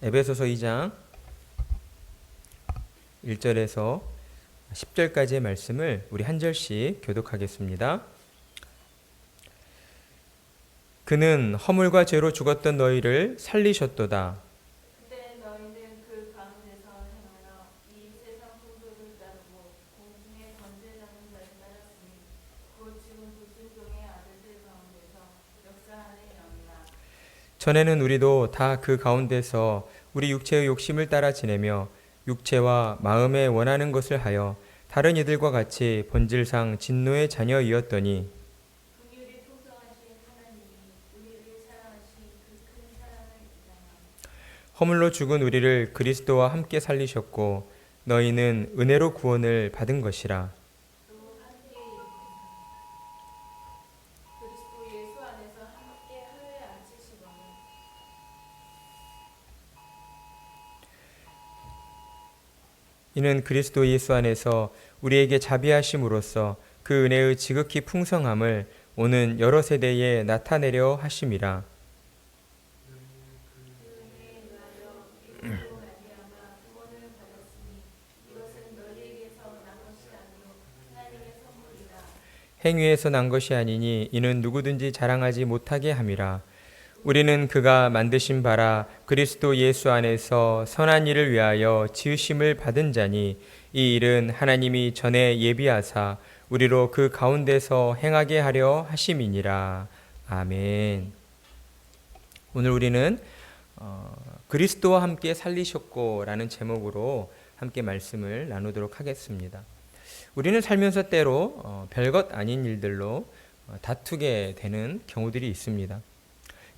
에베소서 2장 1절에서 10절까지의 말씀을 우리 한 절씩 교독하겠습니다. 그는 허물과 죄로 죽었던 너희를 살리셨도다. 그때 너희는 그 가운데서 행하여 이 세상 풍조를 따르고 공중의 번제자는 자를 따랐으니 곧 지금 불순종의 아들들 가운데서 역사하는 영이라. 전에는 우리도 다 그 가운데서 우리 육체의 욕심을 따라 지내며 육체와 마음에 원하는 것을 하여 다른 이들과 같이 본질상 진노의 자녀이었더니 긍휼이 풍성하신 하나님이 우리를 사랑하신 그 큰 사랑을 인하여 허물로 죽은 우리를 그리스도와 함께 살리셨고 너희는 은혜로 구원을 받은 것이라. 또 함께 그리스도 예수 안에서 함께 하늘에 앉히시거늘 이는 그리스도 예수 안에서 우리에게 자비하심으로써 그 은혜의 지극히 풍성함을 오는 여러 세대에 나타내려 하심이라. 그 은혜에 의하여 믿음으로 말미암아 구원을 받았으니 이것은 너희에게서 난 것이 아니요 하나님의 선물이라. 행위에서 난 것이 아니니 이는 누구든지 자랑하지 못하게 함이라. 우리는 그가 만드신 바라 그리스도 예수 안에서 선한 일을 위하여 지으심을 받은 자니 이 일은 하나님이 전에 예비하사 우리로 그 가운데서 행하게 하려 하심이니라. 아멘. 오늘 우리는 그리스도와 함께 살리셨고라는 제목으로 함께 말씀을 나누도록 하겠습니다. 우리는 살면서 때로 별것 아닌 일들로 다투게 되는 경우들이 있습니다.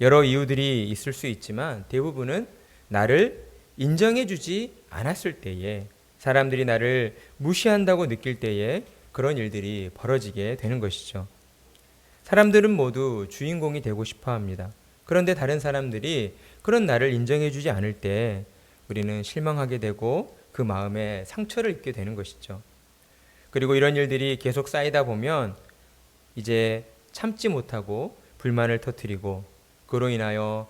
여러 이유들이 있을 수 있지만 대부분은 나를 인정해주지 않았을 때에, 사람들이 나를 무시한다고 느낄 때에 그런 일들이 벌어지게 되는 것이죠. 사람들은 모두 주인공이 되고 싶어 합니다. 그런데 다른 사람들이 그런 나를 인정해주지 않을 때 우리는 실망하게 되고 그 마음에 상처를 입게 되는 것이죠. 그리고 이런 일들이 계속 쌓이다 보면 이제 참지 못하고 불만을 터뜨리고 그로 인하여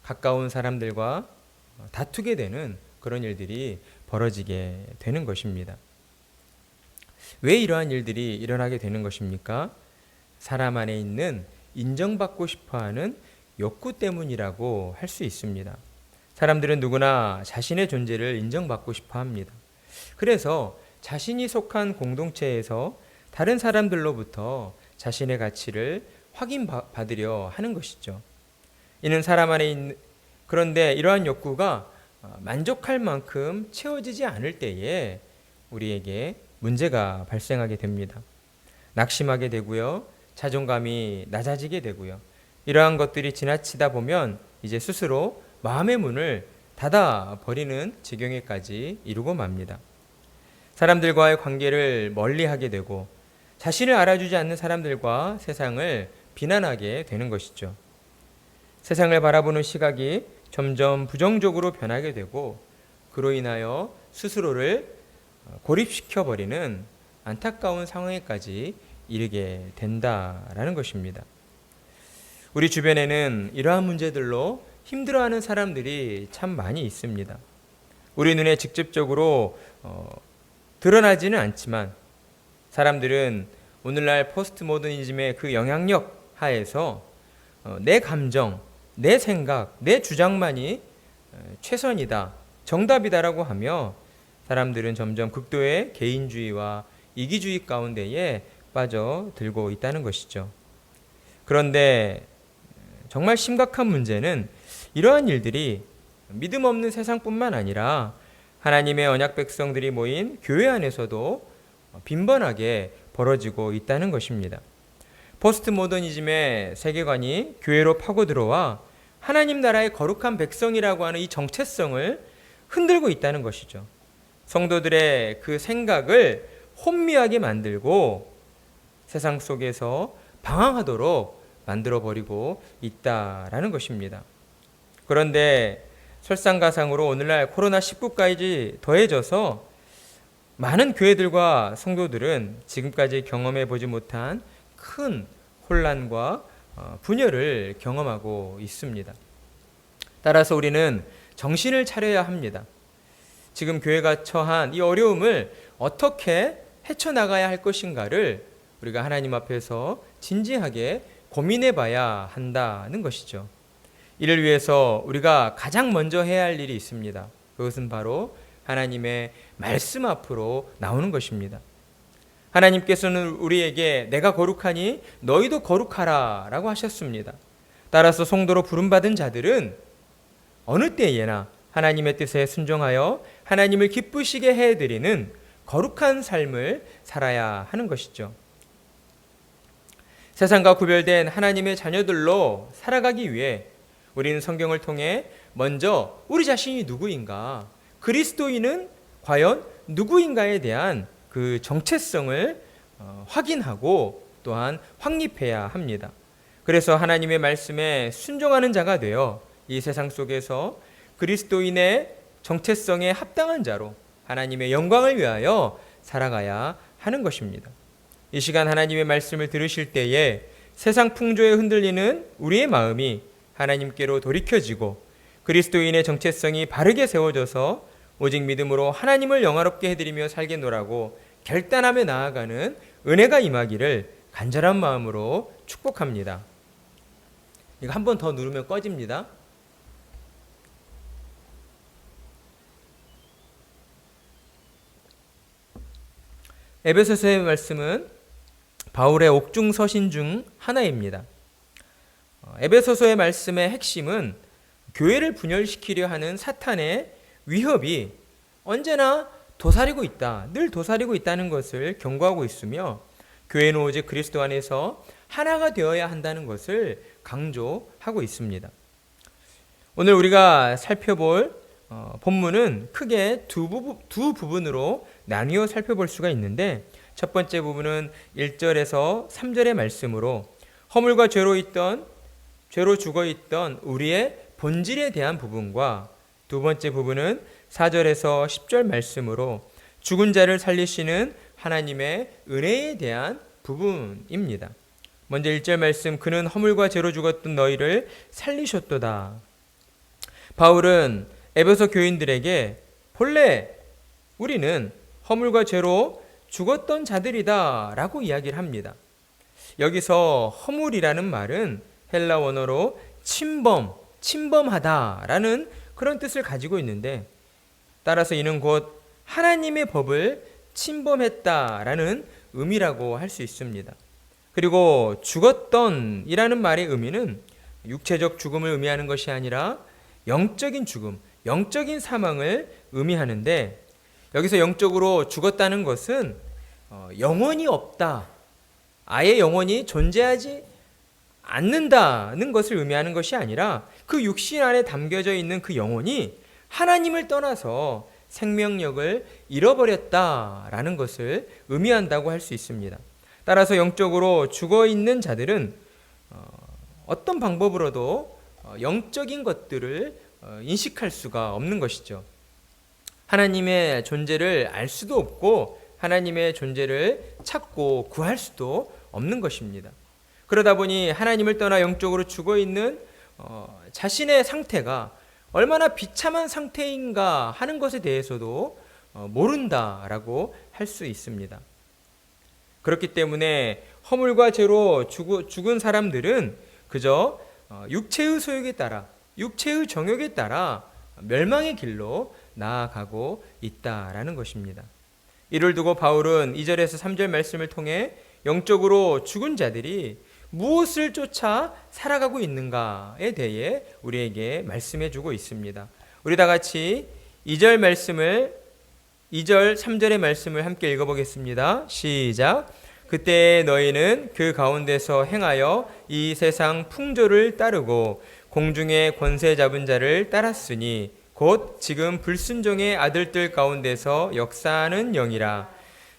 가까운 사람들과 다투게 되는 그런 일들이 벌어지게 되는 것입니다. 왜 이러한 일들이 일어나게 되는 것입니까? 사람 안에 있는 인정받고 싶어하는 욕구 때문이라고 할 수 있습니다. 사람들은 누구나 자신의 존재를 인정받고 싶어 합니다. 그래서 자신이 속한 공동체에서 다른 사람들로부터 자신의 가치를 확인받으려 하는 것이죠. 이는 사람 안에 있는, 그런데 이러한 욕구가 만족할 만큼 채워지지 않을 때에 우리에게 문제가 발생하게 됩니다. 낙심하게 되고요. 자존감이 낮아지게 되고요. 이러한 것들이 지나치다 보면 이제 스스로 마음의 문을 닫아 버리는 지경에까지 이르고 맙니다. 사람들과의 관계를 멀리하게 되고 자신을 알아주지 않는 사람들과 세상을 비난하게 되는 것이죠. 세상을 바라보는 시각이 점점 부정적으로 변하게 되고 그로 인하여 스스로를 고립시켜 버리는 안타까운 상황에까지 이르게 된다라는 것입니다. 우리 주변에는 이러한 문제들로 힘들어하는 사람들이 참 많이 있습니다. 우리 눈에 직접적으로 드러나지는 않지만 사람들은 오늘날 포스트 모더니즘의 그 영향력 하에서 내 감정, 내 생각, 내 주장만이 최선이다, 정답이다라고 하며 사람들은 점점 극도의 개인주의와 이기주의 가운데에 빠져들고 있다는 것이죠. 그런데 정말 심각한 문제는 이러한 일들이 믿음 없는 세상뿐만 아니라 하나님의 언약 백성들이 모인 교회 안에서도 빈번하게 벌어지고 있다는 것입니다. 포스트 모더니즘의 세계관이 교회로 파고 들어와 하나님 나라의 거룩한 백성이라고 하는 이 정체성을 흔들고 있다는 것이죠. 성도들의 그 생각을 혼미하게 만들고 세상 속에서 방황하도록 만들어버리고 있다라는 것입니다. 그런데 설상가상으로 오늘날 코로나19까지 더해져서 많은 교회들과 성도들은 지금까지 경험해 보지 못한 큰 혼란과 분열을 경험하고 있습니다. 따라서 우리는 정신을 차려야 합니다. 지금 교회가 처한 이 어려움을 어떻게 헤쳐나가야 할 것인가를 우리가 하나님 앞에서 진지하게 고민해 봐야 한다는 것이죠. 이를 위해서 우리가 가장 먼저 해야 할 일이 있습니다. 그것은 바로 하나님의 말씀 앞으로 나오는 것입니다. 하나님께서는 우리에게 내가 거룩하니 너희도 거룩하라 라고 하셨습니다. 따라서 성도로 부름받은 자들은 어느 때에나 하나님의 뜻에 순종하여 하나님을 기쁘시게 해드리는 거룩한 삶을 살아야 하는 것이죠. 세상과 구별된 하나님의 자녀들로 살아가기 위해 우리는 성경을 통해 먼저 우리 자신이 누구인가, 그리스도인은 과연 누구인가에 대한 그 정체성을 확인하고 또한 확립해야 합니다. 그래서 하나님의 말씀에 순종하는 자가 되어 이 세상 속에서 그리스도인의 정체성에 합당한 자로 하나님의 영광을 위하여 살아가야 하는 것입니다. 이 시간 하나님의 말씀을 들으실 때에 세상 풍조에 흔들리는 우리의 마음이 하나님께로 돌이켜지고 그리스도인의 정체성이 바르게 세워져서 오직 믿음으로 하나님을 영화롭게 해드리며 살겠노라고 결단하며 나아가는 은혜가 임하기를 간절한 마음으로 축복합니다. 이거 한 번 더 누르면 꺼집니다. 에베소서의 말씀은 바울의 옥중 서신 중 하나입니다. 에베소서의 말씀의 핵심은 교회를 분열시키려 하는 사탄의 위협이 언제나 도사리고 있다, 늘 도사리고 있다는 것을 경고하고 있으며 교회는 오직 그리스도 안에서 하나가 되어야 한다는 것을 강조하고 있습니다. 오늘 우리가 살펴볼 본문은 크게 두 부분으로 나뉘어 살펴볼 수가 있는데 첫 번째 부분은 1절에서 3절의 말씀으로 허물과 죄로 죽어있던 우리의 본질에 대한 부분과 두 번째 부분은 4절에서 10절 말씀으로 죽은 자를 살리시는 하나님의 은혜에 대한 부분입니다. 먼저 1절 말씀, 그는 허물과 죄로 죽었던 너희를 살리셨도다. 바울은 에베소 교인들에게 본래 우리는 허물과 죄로 죽었던 자들이다 라고 이야기를 합니다. 여기서 허물이라는 말은 헬라 원어로 침범하다라는 그런 뜻을 가지고 있는데 따라서 이는 곧 하나님의 법을 침범했다라는 의미라고 할 수 있습니다. 그리고 죽었던 이라는 말의 의미는 육체적 죽음을 의미하는 것이 아니라 영적인 죽음, 영적인 사망을 의미하는데 여기서 영적으로 죽었다는 것은 영혼이 없다, 아예 영혼이 존재하지 않는다는 것을 의미하는 것이 아니라 그 육신 안에 담겨져 있는 그 영혼이 하나님을 떠나서 생명력을 잃어버렸다라는 것을 의미한다고 할 수 있습니다. 따라서 영적으로 죽어있는 자들은 어떤 방법으로도 영적인 것들을 인식할 수가 없는 것이죠. 하나님의 존재를 알 수도 없고 하나님의 존재를 찾고 구할 수도 없는 것입니다. 그러다 보니 하나님을 떠나 영적으로 죽어있는 자신의 상태가 얼마나 비참한 상태인가 하는 것에 대해서도 모른다라고 할 수 있습니다. 그렇기 때문에 허물과 죄로 죽은 사람들은 그저 육체의 소욕에 따라, 육체의 정욕에 따라 멸망의 길로 나아가고 있다라는 것입니다. 이를 두고 바울은 2절에서 3절 말씀을 통해 영적으로 죽은 자들이 무엇을 쫓아 살아가고 있는가에 대해 우리에게 말씀해 주고 있습니다. 우리 다 같이 2절 3절의 말씀을 함께 읽어보겠습니다. 시작. 그때 너희는 그 가운데서 행하여 이 세상 풍조를 따르고 공중의 권세 잡은 자를 따랐으니 곧 지금 불순종의 아들들 가운데서 역사하는 영이라.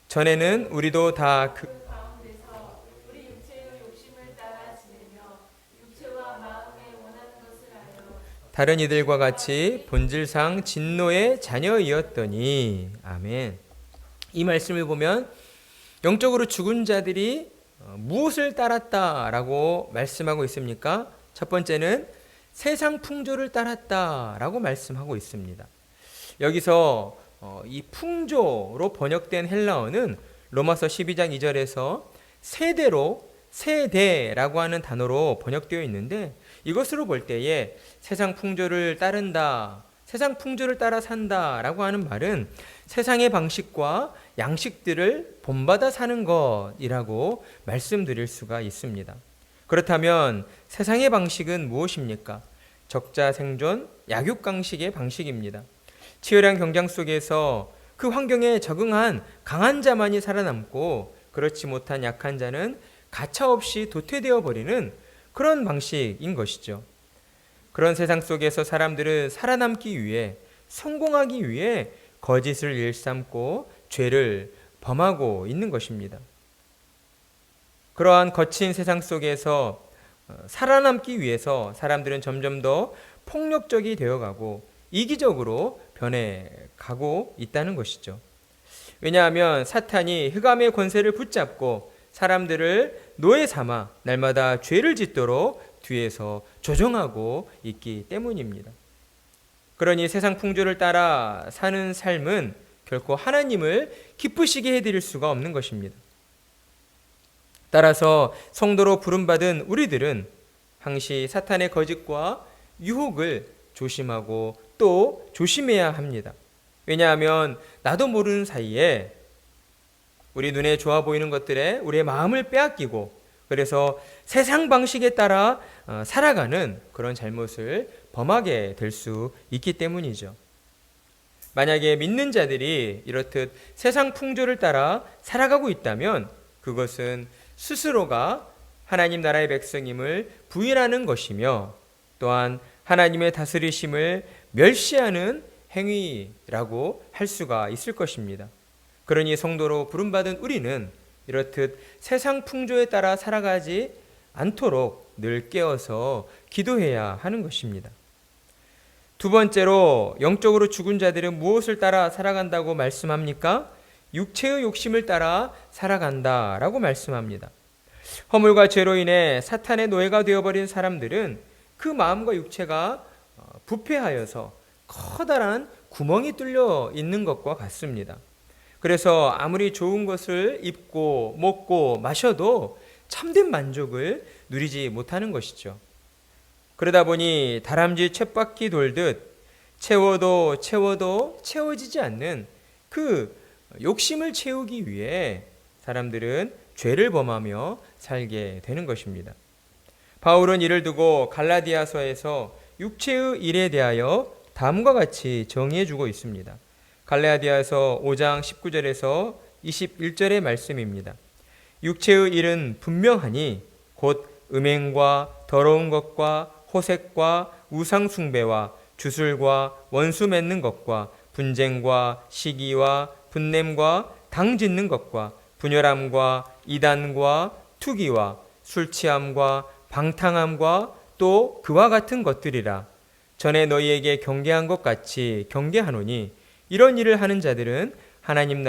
전에는 우리도 다 그 가운데서 우리 육체의 욕심을 따라 지내며 육체와 마음에 원하는 것을 하여 다른 이들과 같이 본질상 진노의 자녀이었더니. 아멘. 이 말씀을 보면 영적으로 죽은 자들이 무엇을 따랐다라고 말씀하고 있습니까? 첫 번째는 세상 풍조를 따랐다라고 말씀하고 있습니다. 여기서 이 풍조로 번역된 헬라어는 로마서 12장 2절에서 세대라고 하는 단어로 번역되어 있는데, 이것으로 볼 때에 세상 풍조를 따른다, 세상 풍조를 따라 산다라고 하는 말은 세상의 방식과 양식들을 본받아 사는 것이라고 말씀드릴 수가 있습니다. 그렇다면 세상의 방식은 무엇입니까? 적자생존, 약육강식의 방식입니다. 치열한 경쟁 속에서 그 환경에 적응한 강한 자만이 살아남고, 그렇지 못한 약한 자는 가차없이 도태되어 버리는 그런 방식인 것이죠. 그런 세상 속에서 사람들은 살아남기 위해, 성공하기 위해 거짓을 일삼고 죄를 범하고 있는 것입니다. 그러한 거친 세상 속에서 살아남기 위해서 사람들은 점점 더 폭력적이 되어가고 이기적으로 변해가고 있다는 것이죠. 왜냐하면 사탄이 흑암의 권세를 붙잡고 사람들을 노예 삼아 날마다 죄를 짓도록 뒤에서 조종하고 있기 때문입니다. 그러니 세상 풍조를 따라 사는 삶은 결코 하나님을 기쁘시게 해드릴 수가 없는 것입니다. 따라서 성도로 부름받은 우리들은 항시 사탄의 거짓과 유혹을 조심하고 또 조심해야 합니다. 왜냐하면 나도 모르는 사이에 우리 눈에 좋아 보이는 것들에 우리의 마음을 빼앗기고, 그래서 세상 방식에 따라 살아가는 그런 잘못을 범하게 될 수 있기 때문이죠. 만약에 믿는 자들이 이렇듯 세상 풍조를 따라 살아가고 있다면 그것은 스스로가 하나님 나라의 백성임을 부인하는 것이며, 또한 하나님의 다스리심을 멸시하는 행위라고 할 수가 있을 것입니다. 그러니 성도로 부름받은 우리는 이렇듯 세상 풍조에 따라 살아가지 않도록 늘 깨어서 기도해야 하는 것입니다. 두 번째로, 영적으로 죽은 자들은 무엇을 따라 살아간다고 말씀합니까? 육체의 욕심을 따라 살아간다라고 말씀합니다. 허물과 죄로 인해 사탄의 노예가 되어버린 사람들은 그 마음과 육체가 부패하여서 커다란 구멍이 뚫려 있는 것과 같습니다. 그래서 아무리 좋은 것을 입고 먹고 마셔도 참된 만족을 누리지 못하는 것이죠. 그러다 보니 다람쥐 쳇바퀴 돌듯 채워도 채워지지 않는 그 욕심을 채우기 위해 사람들은 죄를 범하며 살게 되는 것입니다. 바울은 이를 두고 갈라디아서에서 육체의 일에 대하여 다음과 같이 정의해 주고 있습니다. 갈라디아서 5장 19절에서 21절의 말씀입니다. 육체의 일은 분명하니 곧 음행과 더러운 것과 호색과 우상 숭배와 주술과 원수 맺는 것과 분쟁과 시기와 분냄과 당 짓는 것과 분열함과 이단과 투기와 술 취함과 방탕함과 또 그와 같은 것들이라. 전에 너희에게 경계한 것 같이 경계하노니 이런 일을 하는 자들은 하나님의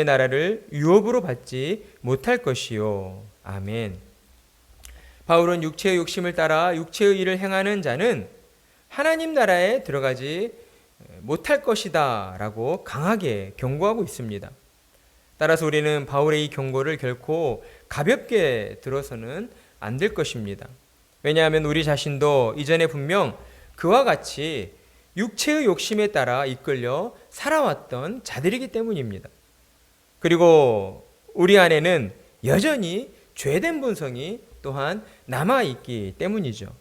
나라를 유업으로 받지 못할 것이요. 아멘. 바울은 육체의 욕심을 따라 육체의 일을 행하는 자는 하나님 나라에 들어가지 못할 것이다 라고 강하게 경고하고 있습니다. 따라서 우리는 바울의 이 경고를 결코 가볍게 들어서는 안 될 것입니다. 왜냐하면 우리 자신도 이전에 분명 그와 같이 육체의 욕심에 따라 이끌려 살아왔던 자들이기 때문입니다. 그리고 우리 안에는 여전히 죄된 본성이 또한 남아있기 때문이죠.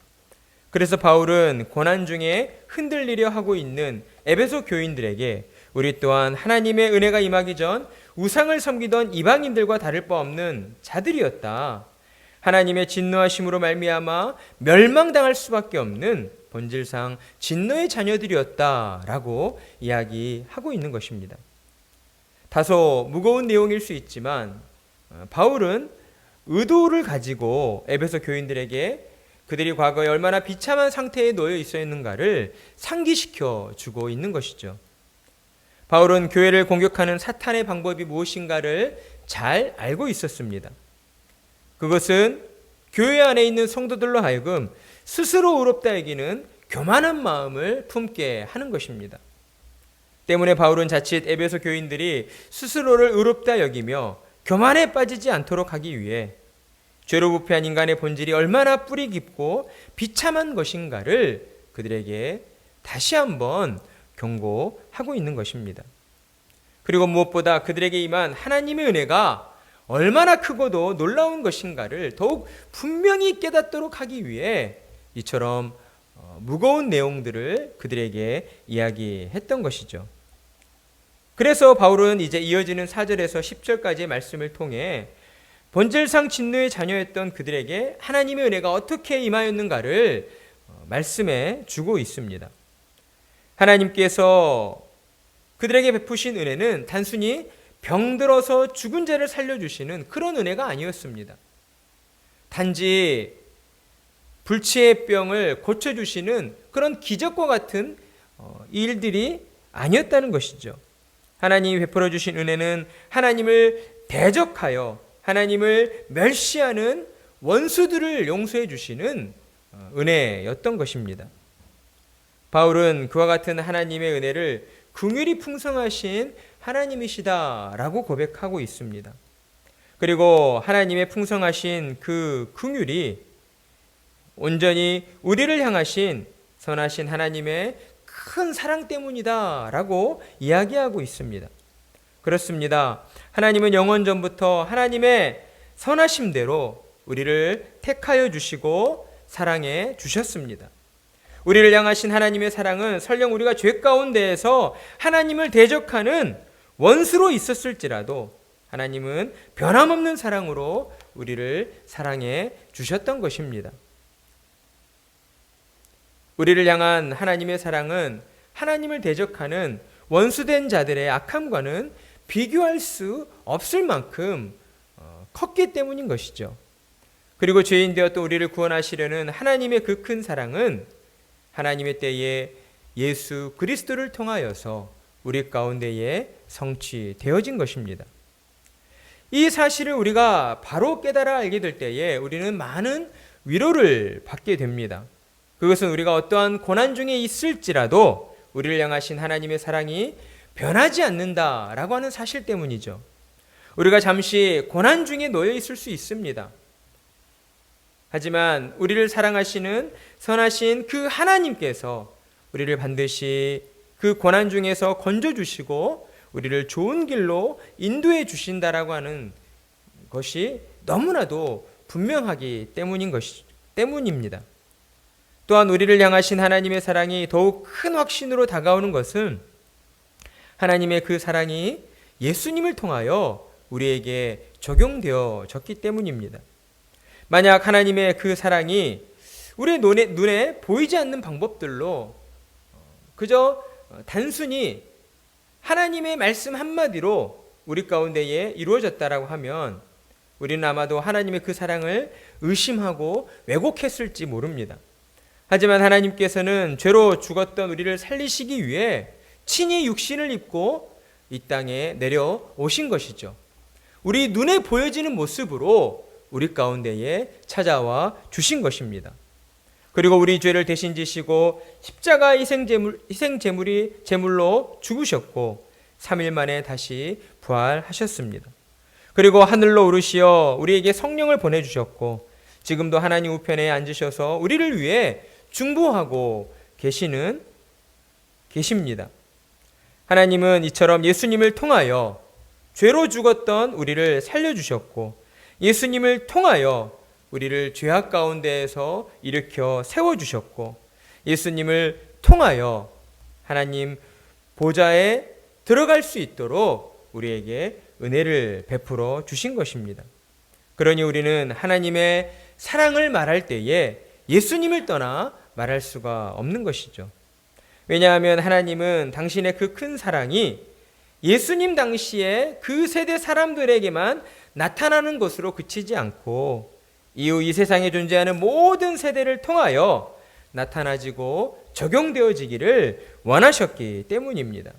그래서 바울은 고난 중에 흔들리려 하고 있는 에베소 교인들에게 우리 또한 하나님의 은혜가 임하기 전 우상을 섬기던 이방인들과 다를 바 없는 자들이었다. 하나님의 진노하심으로 말미암아 멸망당할 수밖에 없는 본질상 진노의 자녀들이었다라고 이야기하고 있는 것입니다. 다소 무거운 내용일 수 있지만 바울은 의도를 가지고 에베소 교인들에게 그들이 과거에 얼마나 비참한 상태에 놓여 있었는가를 상기시켜 주고 있는 것이죠. 바울은 교회를 공격하는 사탄의 방법이 무엇인가를 잘 알고 있었습니다. 그것은 교회 안에 있는 성도들로 하여금 스스로 의롭다 여기는 교만한 마음을 품게 하는 것입니다. 때문에 바울은 자칫 에베소 교인들이 스스로를 의롭다 여기며 교만에 빠지지 않도록 하기 위해 죄로 부패한 인간의 본질이 얼마나 뿌리 깊고 비참한 것인가를 그들에게 다시 한번 경고하고 있는 것입니다. 그리고 무엇보다 그들에게 임한 하나님의 은혜가 얼마나 크고도 놀라운 것인가를 더욱 분명히 깨닫도록 하기 위해 이처럼 무거운 내용들을 그들에게 이야기했던 것이죠. 그래서 바울은 이제 이어지는 4절에서 10절까지의 말씀을 통해 본질상 진노의 자녀였던 그들에게 하나님의 은혜가 어떻게 임하였는가를 말씀해 주고 있습니다. 하나님께서 그들에게 베푸신 은혜는 단순히 병들어서 죽은 자를 살려주시는 그런 은혜가 아니었습니다. 단지 불치의 병을 고쳐주시는 그런 기적과 같은 일들이 아니었다는 것이죠. 하나님이 베풀어 주신 은혜는 하나님을 대적하여 하나님을 멸시하는 원수들을 용서해 주시는 은혜였던 것입니다. 바울은 그와 같은 하나님의 은혜를 긍휼이 풍성하신 하나님이시다라고 고백하고 있습니다. 그리고 하나님의 풍성하신 그 긍휼이 온전히 우리를 향하신 선하신 하나님의 큰 사랑 때문이다라고 이야기하고 있습니다. 그렇습니다. 하나님은 영원 전부터 하나님의 선하심대로 우리를 택하여 주시고 사랑해 주셨습니다. 우리를 향하신 하나님의 사랑은 설령 우리가 죄 가운데에서 하나님을 대적하는 원수로 있었을지라도 하나님은 변함없는 사랑으로 우리를 사랑해 주셨던 것입니다. 우리를 향한 하나님의 사랑은 하나님을 대적하는 원수된 자들의 악함과는 비교할 수 없을 만큼 컸기 때문인 것이죠. 그리고 죄인 되었던 우리를 구원하시려는 하나님의 그 큰 사랑은 하나님의 때에 예수 그리스도를 통하여서 우리 가운데에 성취되어진 것입니다. 이 사실을 우리가 바로 깨달아 알게 될 때에 우리는 많은 위로를 받게 됩니다. 그것은 우리가 어떠한 고난 중에 있을지라도 우리를 향하신 하나님의 사랑이 변하지 않는다라고 하는 사실 때문이죠. 우리가 잠시 고난 중에 놓여 있을 수 있습니다. 하지만 우리를 사랑하시는 선하신 그 하나님께서 우리를 반드시 그 고난 중에서 건져주시고 우리를 좋은 길로 인도해 주신다라고 하는 것이 너무나도 분명하기 때문입니다. 또한 우리를 향하신 하나님의 사랑이 더욱 큰 확신으로 다가오는 것은 하나님의 그 사랑이 예수님을 통하여 우리에게 적용되어졌기 때문입니다. 만약 하나님의 그 사랑이 우리의 눈에 보이지 않는 방법들로 그저 단순히 하나님의 말씀 한마디로 우리 가운데에 이루어졌다라고 하면 우리는 아마도 하나님의 그 사랑을 의심하고 왜곡했을지 모릅니다. 하지만 하나님께서는 죄로 죽었던 우리를 살리시기 위해 친히 육신을 입고 이 땅에 내려오신 것이죠. 우리 눈에 보여지는 모습으로 우리 가운데에 찾아와 주신 것입니다. 그리고 우리 죄를 대신 지시고 십자가 제물로 죽으셨고 3일 만에 다시 부활하셨습니다. 그리고 하늘로 오르시어 우리에게 성령을 보내주셨고 지금도 하나님 우편에 앉으셔서 우리를 위해 중보하고 계십니다. 하나님은 이처럼 예수님을 통하여 죄로 죽었던 우리를 살려주셨고 예수님을 통하여 우리를 죄악 가운데에서 일으켜 세워주셨고 예수님을 통하여 하나님 보좌에 들어갈 수 있도록 우리에게 은혜를 베풀어 주신 것입니다. 그러니 우리는 하나님의 사랑을 말할 때에 예수님을 떠나 말할 수가 없는 것이죠. 왜냐하면 하나님은 당신의 그 큰 사랑이 예수님 당시에 그 세대 사람들에게만 나타나는 것으로 그치지 않고 이후 이 세상에 존재하는 모든 세대를 통하여 나타나지고 적용되어지기를 원하셨기 때문입니다.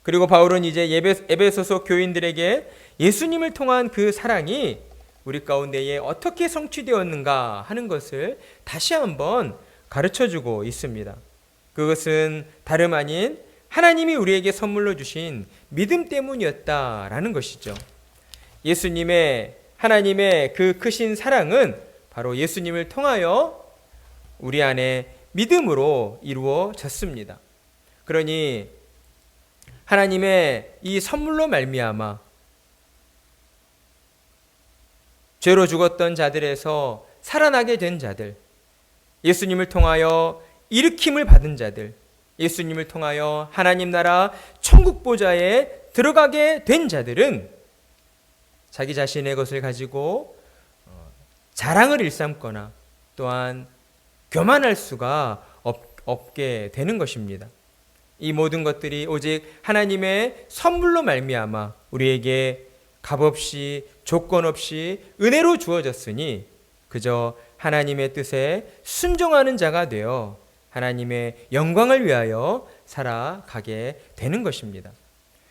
그리고 바울은 이제 에베소서 교인들에게 예수님을 통한 그 사랑이 우리 가운데에 어떻게 성취되었는가 하는 것을 다시 한번 가르쳐주고 있습니다. 그것은 다름 아닌 하나님이 우리에게 선물로 주신 믿음 때문이었다라는 것이죠. 예수님의 하나님의 그 크신 사랑은 바로 예수님을 통하여 우리 안에 믿음으로 이루어졌습니다. 그러니 하나님의 이 선물로 말미암아 죄로 죽었던 자들에서 살아나게 된 자들, 예수님을 통하여 일으킴을 받은 자들, 예수님을 통하여 하나님 나라 천국 보좌에 들어가게 된 자들은 자기 자신의 것을 가지고 자랑을 일삼거나 또한 교만할 수가 없게 되는 것입니다. 이 모든 것들이 오직 하나님의 선물로 말미암아 우리에게 값없이 조건 없이 은혜로 주어졌으니 그저 하나님의 뜻에 순종하는 자가 되어 하나님의 영광을 위하여 살아가게 되는 것입니다.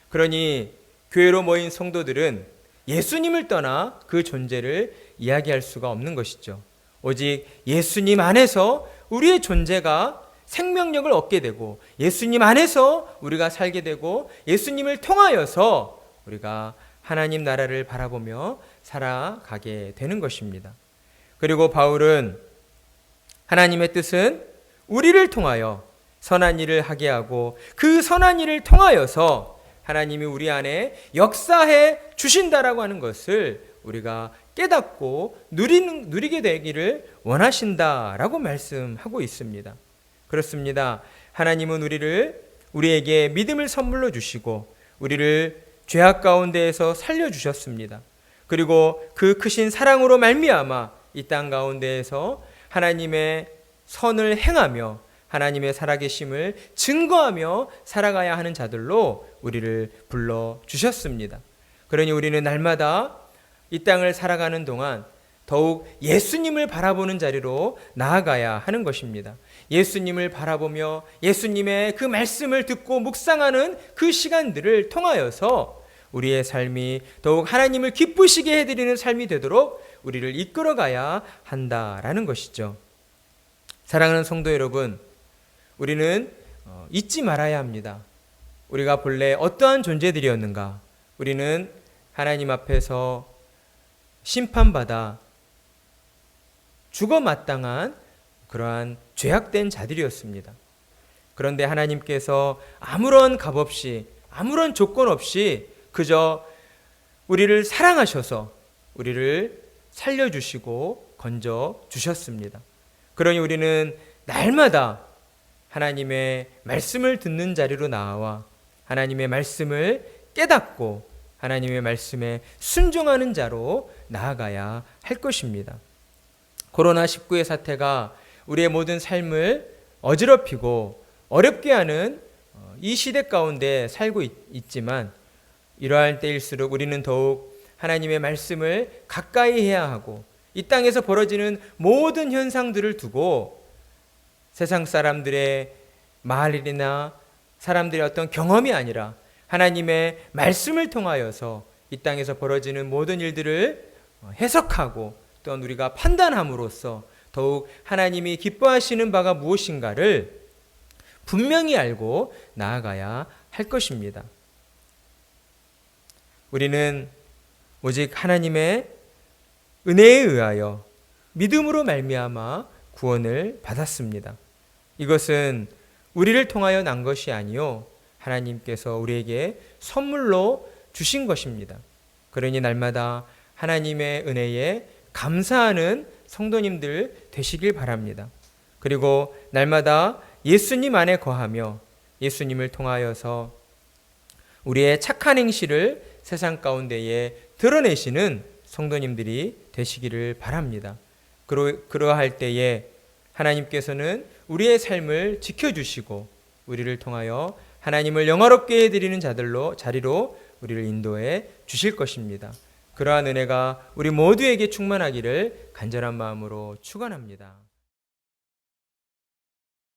그러니 교회로 모인 성도들은 예수님을 떠나 그 존재를 이야기할 수가 없는 것이죠. 오직 예수님 안에서 우리의 존재가 생명력을 얻게 되고 예수님 안에서 우리가 살게 되고 예수님을 통하여서 우리가 하나님 나라를 바라보며 살아가게 되는 것입니다. 그리고 바울은 하나님의 뜻은 우리를 통하여 선한 일을 하게 하고 그 선한 일을 통하여서 하나님이 우리 안에 역사해 주신다라고 하는 것을 우리가 깨닫고 누리게 되기를 원하신다라고 말씀하고 있습니다. 그렇습니다. 하나님은 우리에게 믿음을 선물로 주시고 우리를 죄악 가운데에서 살려주셨습니다. 그리고 그 크신 사랑으로 말미암아 이 땅 가운데에서 하나님의 선을 행하며 하나님의 살아계심을 증거하며 살아가야 하는 자들로 우리를 불러주셨습니다. 그러니 우리는 날마다 이 땅을 살아가는 동안 더욱 예수님을 바라보는 자리로 나아가야 하는 것입니다. 예수님을 바라보며 예수님의 그 말씀을 듣고 묵상하는 그 시간들을 통하여서 우리의 삶이 더욱 하나님을 기쁘시게 해드리는 삶이 되도록 우리를 이끌어가야 한다라는 것이죠. 사랑하는 성도 여러분, 우리는 잊지 말아야 합니다. 우리가 본래 어떠한 존재들이었는가? 우리는 하나님 앞에서 심판받아 죽어 마땅한 그러한 죄악된 자들이었습니다. 그런데 하나님께서 아무런 값 없이 아무런 조건 없이 그저 우리를 사랑하셔서 우리를 살려주시고 건져주셨습니다. 그러니 우리는 날마다 하나님의 말씀을 듣는 자리로 나와 하나님의 말씀을 깨닫고 하나님의 말씀에 순종하는 자로 나아가야 할 것입니다. 코로나19의 사태가 우리의 모든 삶을 어지럽히고 어렵게 하는 이 시대 가운데 살고 있지만 이러할 때일수록 우리는 더욱 하나님의 말씀을 가까이 해야 하고 이 땅에서 벌어지는 모든 현상들을 두고 세상 사람들의 말이나 사람들의 어떤 경험이 아니라 하나님의 말씀을 통하여서 이 땅에서 벌어지는 모든 일들을 해석하고 또한 우리가 판단함으로써 더욱 하나님이 기뻐하시는 바가 무엇인가를 분명히 알고 나아가야 할 것입니다. 우리는 오직 하나님의 은혜에 의하여 믿음으로 말미암아 구원을 받았습니다. 이것은 우리를 통하여 난 것이 아니요 하나님께서 우리에게 선물로 주신 것입니다. 그러니 날마다 하나님의 은혜에 감사하는 성도님들 되시길 바랍니다. 그리고 날마다 예수님 안에 거하며 예수님을 통하여서 우리의 착한 행실을 세상 가운데에 드러내시는 성도님들이 되시기를 바랍니다. 그러할 때에 하나님께서는 우리의 삶을 지켜주시고 우리를 통하여 하나님을 영화롭게 해드리는 자리로 우리를 인도해 주실 것입니다. 그러한 은혜가 우리 모두에게 충만하기를 간절한 마음으로 축원합니다.